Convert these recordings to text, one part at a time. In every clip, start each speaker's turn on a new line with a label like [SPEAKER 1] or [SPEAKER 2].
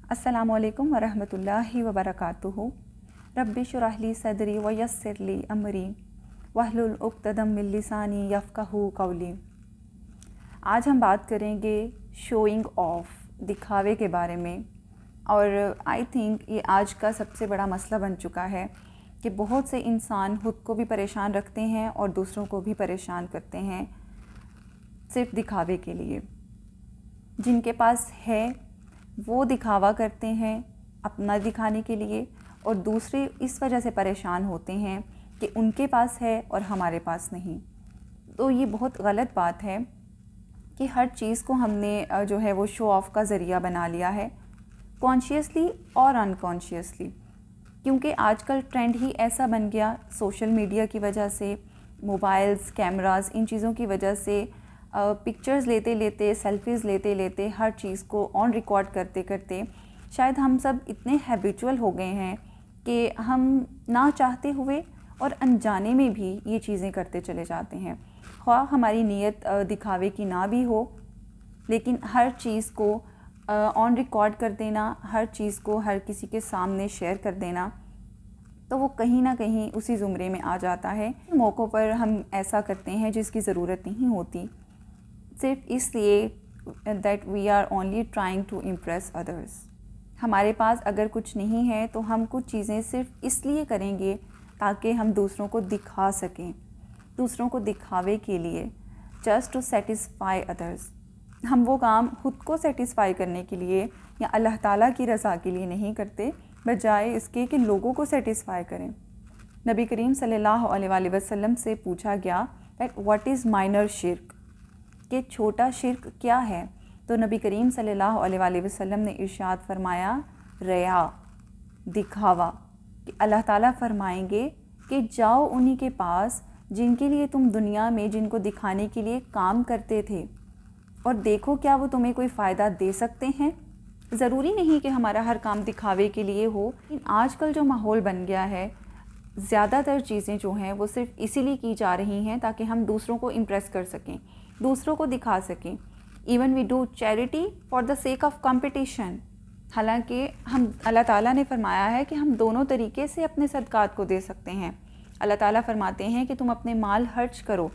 [SPEAKER 1] السلام علیکم ورحمۃ اللہ وبرکاتہ۔ رب اشرح لی صدری ویسر لی امری واحلل عقدۃ من لسانی یفقہوا قولی۔ آج ہم بات کریں گے شوئنگ آف، دکھاوے کے بارے میں، اور آئی تھنک یہ آج کا سب سے بڑا مسئلہ بن چکا ہے کہ بہت سے انسان خود کو بھی پریشان رکھتے ہیں اور دوسروں کو بھی پریشان کرتے ہیں صرف دکھاوے کے لیے۔ جن کے پاس ہے وہ دکھاوا کرتے ہیں اپنا دکھانے کے لیے، اور دوسرے اس وجہ سے پریشان ہوتے ہیں کہ ان کے پاس ہے اور ہمارے پاس نہیں۔ تو یہ بہت غلط بات ہے کہ ہر چیز کو ہم نے جو ہے وہ شو آف کا ذریعہ بنا لیا ہے، کانشیسلی اور انکانشیسلی، کیونکہ آج کل ٹرینڈ ہی ایسا بن گیا سوشل میڈیا کی وجہ سے، موبائلز، کیمراز، ان چیزوں کی وجہ سے پکچرز لیتے لیتے، سیلفیز لیتے لیتے، ہر چیز کو آن ریکارڈ کرتے کرتے شاید ہم سب اتنے ہیبیچول ہو گئے ہیں کہ ہم نہ چاہتے ہوئے اور انجانے میں بھی یہ چیزیں کرتے چلے جاتے ہیں، خواہ ہماری نیت دکھاوے کی نہ بھی ہو، لیکن ہر چیز کو آن ریکارڈ کر دینا، ہر چیز کو ہر کسی کے سامنے شیئر کر دینا، تو وہ کہیں نہ کہیں اسی زمرے میں آ جاتا ہے۔ موقعوں پر ہم ایسا کرتے ہیں جس کی ضرورت نہیں ہوتی، صرف اس لیے that we are only trying to impress others. ہمارے پاس اگر کچھ نہیں ہے تو ہم کچھ چیزیں صرف اس لیے کریں گے تاکہ ہم دوسروں کو دکھا سکیں، دوسروں کو دکھاوے کے لیے، جسٹ ٹو سیٹسفائی ادرس۔ ہم وہ کام خود کو سیٹسفائی کرنے کے لیے یا اللہ تعالیٰ کی رضا کے لیے نہیں کرتے، بجائے اس کے کہ لوگوں کو سیٹسفائی کریں۔ نبی کریم صلی اللہ علیہ وآلہ وسلم سے پوچھا گیا دیٹ واٹ از مائنر شرک، کہ چھوٹا شرک کیا ہے؟ تو نبی کریم صلی اللہ علیہ وآلہ وسلم نے ارشاد فرمایا، ریا، دکھاوا، کہ اللہ تعالیٰ فرمائیں گے کہ جاؤ انہی کے پاس جن کے لیے تم دنیا میں جن کو دکھانے کے لیے کام کرتے تھے، اور دیکھو کیا وہ تمہیں کوئی فائدہ دے سکتے ہیں۔ ضروری نہیں کہ ہمارا ہر کام دکھاوے کے لیے ہو، لیکن آج کل جو ماحول بن گیا ہے، زیادہ تر چیزیں جو ہیں وہ صرف اسی لیے کی جا رہی ہیں تاکہ ہم دوسروں کو امپریس کر سکیں، دوسروں کو دکھا سکیں۔ Even we do charity for the sake of competition, حالانکہ اللہ تعالیٰ نے فرمایا ہے کہ ہم دونوں طریقے سے اپنے صدقات کو دے سکتے ہیں۔ اللہ تعالیٰ فرماتے ہیں کہ تم اپنے مال خرچ کرو،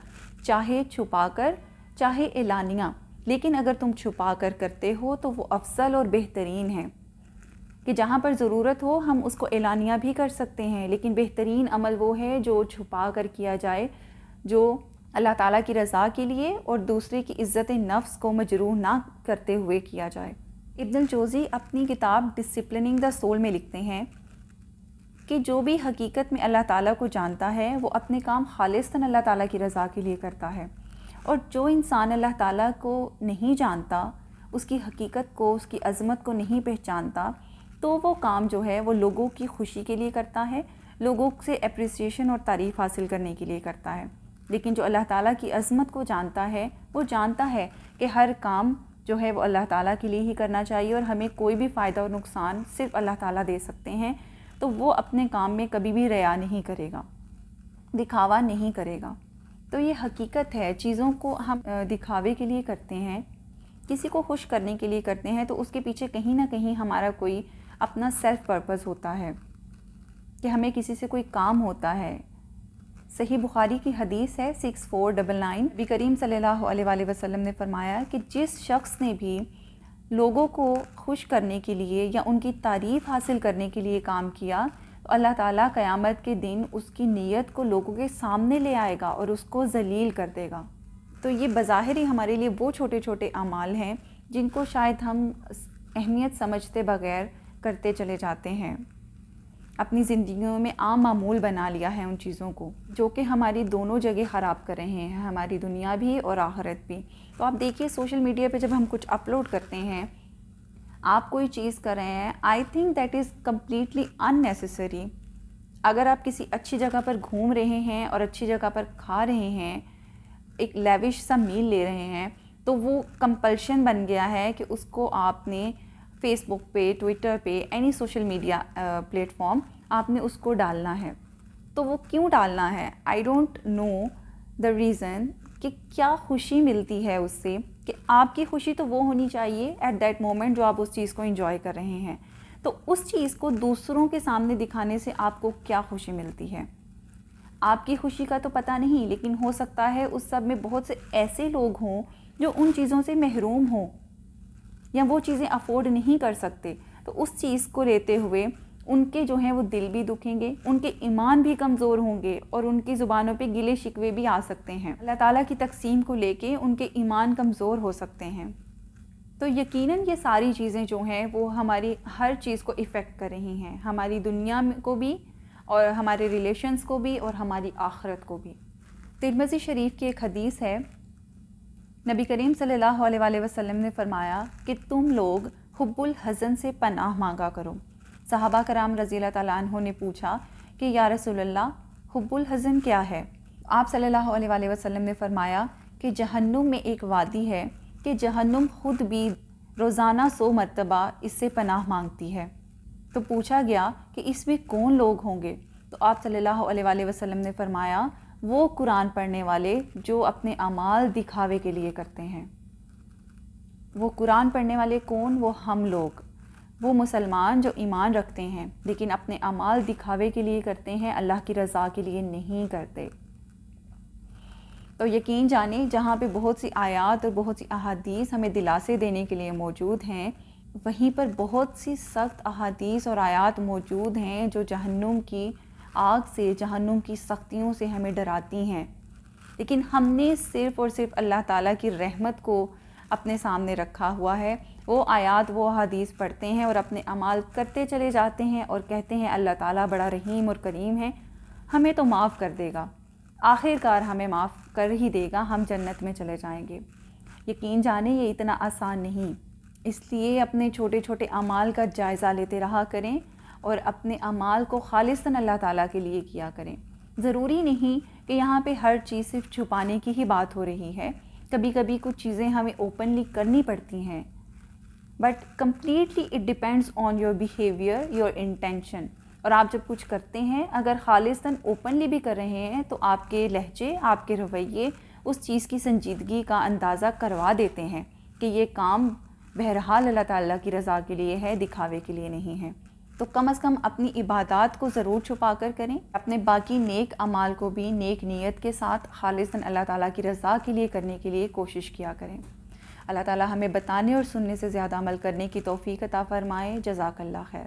[SPEAKER 1] چاہے چھپا کر چاہے اعلانیہ، لیکن اگر تم چھپا کر کرتے ہو تو وہ افضل اور بہترین ہے، کہ جہاں پر ضرورت ہو ہم اس کو اعلانیہ بھی کر سکتے ہیں، لیکن بہترین عمل وہ ہے جو چھپا کر کیا جائے، جو اللہ تعالیٰ کی رضا کے لیے اور دوسرے کی عزت نفس کو مجروح نہ کرتے ہوئے کیا جائے۔ ابن الجوزی اپنی کتاب ڈسپلننگ دا سول میں لکھتے ہیں کہ جو بھی حقیقت میں اللہ تعالیٰ کو جانتا ہے وہ اپنے کام خالصاً اللہ تعالیٰ کی رضا کے لیے کرتا ہے، اور جو انسان اللہ تعالیٰ کو نہیں جانتا، اس کی حقیقت کو، اس کی عظمت کو نہیں پہچانتا، تو وہ کام جو ہے وہ لوگوں کی خوشی کے لیے کرتا ہے، لوگوں سے اپریسیشن اور تعریف حاصل کرنے کے لیے کرتا ہے۔ لیکن جو اللہ تعالیٰ کی عظمت کو جانتا ہے، وہ جانتا ہے کہ ہر کام جو ہے وہ اللہ تعالیٰ کے لیے ہی کرنا چاہیے، اور ہمیں کوئی بھی فائدہ اور نقصان صرف اللہ تعالیٰ دے سکتے ہیں، تو وہ اپنے کام میں کبھی بھی ریا نہیں کرے گا، دکھاوا نہیں کرے گا۔ تو یہ حقیقت ہے، چیزوں کو ہم دکھاوے کے لیے کرتے ہیں، کسی کو خوش کرنے کے لیے کرتے ہیں، تو اس کے پیچھے کہیں نہ کہیں ہمارا کوئی اپنا سیلف پرپز ہوتا ہے، کہ ہمیں کسی سے کوئی کام ہوتا ہے۔ صحیح بخاری کی حدیث ہے 6499، نبی کریم صلی اللہ علیہ وآلہ وسلم نے فرمایا کہ جس شخص نے بھی لوگوں کو خوش کرنے کے لیے یا ان کی تعریف حاصل کرنے کے لیے کام کیا، تو اللہ تعالیٰ قیامت کے دن اس کی نیت کو لوگوں کے سامنے لے آئے گا اور اس کو ذلیل کر دے گا۔ تو یہ بظاہر ہی ہمارے لیے وہ چھوٹے چھوٹے اعمال ہیں جن کو شاید ہم اہمیت سمجھتے بغیر کرتے چلے جاتے ہیں، اپنی زندگیوں میں عام معمول بنا لیا ہے ان چیزوں کو، جو کہ ہماری دونوں جگہ خراب کر رہے ہیں، ہماری دنیا بھی اور آخرت بھی۔ تو آپ دیکھیے سوشل میڈیا پہ جب ہم کچھ اپلوڈ کرتے ہیں، آپ کوئی چیز کر رہے ہیں، I think that is completely in necessary. اگر آپ کسی اچھی جگہ پر گھوم رہے ہیں اور اچھی جگہ پر کھا رہے ہیں، ایک لیوش سا میل لے رہے ہیں، تو وہ کمپلشن بن گیا ہے کہ اس کو آپ نے فیس بک پہ، ٹویٹر پہ، any social media plate form, آپ نے اس کو ڈالنا ہے۔ تو وہ کیوں ڈالنا ہے؟ I don't know the reason, کہ کیا خوشی ملتی ہے اس سے، کہ آپ کی خوشی تو وہ ہونی چاہیے ایٹ دیٹ مومنٹ جو آپ اس چیز کو انجوائے کر رہے ہیں. تو اس چیز کو دوسروں کے سامنے دکھانے سے آپ کو کیا خوشی ملتی ہے؟ آپ کی خوشی کا تو پتہ نہیں، لیکن ہو سکتا ہے اس سب میں بہت سے ایسے لوگ ہوں جو ان چیزوں سے محروم ہوں یا وہ چیزیں افورڈ نہیں کر سکتے. تو اس چیز کو لیتے ہوئے ان کے جو ہیں وہ دل بھی دکھیں گے، ان کے ایمان بھی کمزور ہوں گے اور ان کی زبانوں پہ گلے شکوے بھی آ سکتے ہیں. اللہ تعالیٰ کی تقسیم کو لے کے ان کے ایمان کمزور ہو سکتے ہیں. تو یقیناً یہ ساری چیزیں جو ہیں وہ ہماری ہر چیز کو ایفیکٹ کر رہی ہیں، ہماری دنیا کو بھی اور ہمارے ریلیشنز کو بھی اور ہماری آخرت کو بھی. ترمذی شریف کی ایک حدیث ہے، نبی کریم صلی اللہ علیہ وآلہ وسلم نے فرمایا کہ تم لوگ حب الحزن سے پناہ مانگا کرو. صحابہ کرام رضی اللہ تعالیٰ عنہ نے پوچھا کہ یا رسول اللہ حب الحزن کیا ہے؟ آپ صلی اللہ علیہ وآلہ وسلم نے فرمایا کہ جہنم میں ایک وادی ہے کہ جہنم خود بھی روزانہ 100 مرتبہ اس سے پناہ مانگتی ہے. تو پوچھا گیا کہ اس میں کون لوگ ہوں گے؟ تو آپ صلی اللہ علیہ وآلہ وسلم نے فرمایا وہ قرآن پڑھنے والے جو اپنے اعمال دکھاوے کے لیے کرتے ہیں. وہ قرآن پڑھنے والے کون؟ وہ ہم لوگ، وہ مسلمان جو ایمان رکھتے ہیں لیکن اپنے اعمال دکھاوے کے لیے کرتے ہیں، اللہ کی رضا کے لیے نہیں کرتے. تو یقین جانیں جہاں پہ بہت سی آیات اور بہت سی احادیث ہمیں دلاسے دینے کے لیے موجود ہیں، وہیں پر بہت سی سخت احادیث اور آیات موجود ہیں جو جہنم کی آگ سے، جہنم کی سختیوں سے ہمیں ڈراتی ہیں. لیکن ہم نے صرف اور صرف اللہ تعالیٰ کی رحمت کو اپنے سامنے رکھا ہوا ہے. وہ آیات، وہ حدیث پڑھتے ہیں اور اپنے اعمال کرتے چلے جاتے ہیں اور کہتے ہیں اللہ تعالیٰ بڑا رحیم اور کریم ہے، ہمیں تو معاف کر دے گا. آخر کار ہمیں معاف کر ہی دے گا، ہم جنت میں چلے جائیں گے. یقین جانیں یہ اتنا آسان نہیں. اس لیے اپنے چھوٹے چھوٹے اعمال کا جائزہ لیتے رہا کریں اور اپنے اعمال کو خالصاً اللہ تعالیٰ کے لیے کیا کریں. ضروری نہیں کہ یہاں پہ ہر چیز صرف چھپانے کی ہی بات ہو رہی ہے. کبھی کبھی کچھ چیزیں ہمیں اوپنلی کرنی پڑتی ہیں، but completely it depends on your behaviour, your intention. اور آپ جب کچھ کرتے ہیں اگر خالصاً اوپنلی بھی کر رہے ہیں تو آپ کے لہجے، آپ کے رویے اس چیز کی سنجیدگی کا اندازہ کروا دیتے ہیں کہ یہ کام بہرحال اللہ تعالیٰ کی رضا کے لیے ہے، دکھاوے کے لیے نہیں ہے. تو کم از کم اپنی عبادات کو ضرور چھپا کر کریں، اپنے باقی نیک اعمال کو بھی نیک نیت کے ساتھ خالصاً اللہ تعالیٰ کی رضا کے لیے کرنے کے لیے کوشش کیا کریں. اللہ تعالیٰ ہمیں بتانے اور سننے سے زیادہ عمل کرنے کی توفیق عطا فرمائے. جزاک اللہ خیر.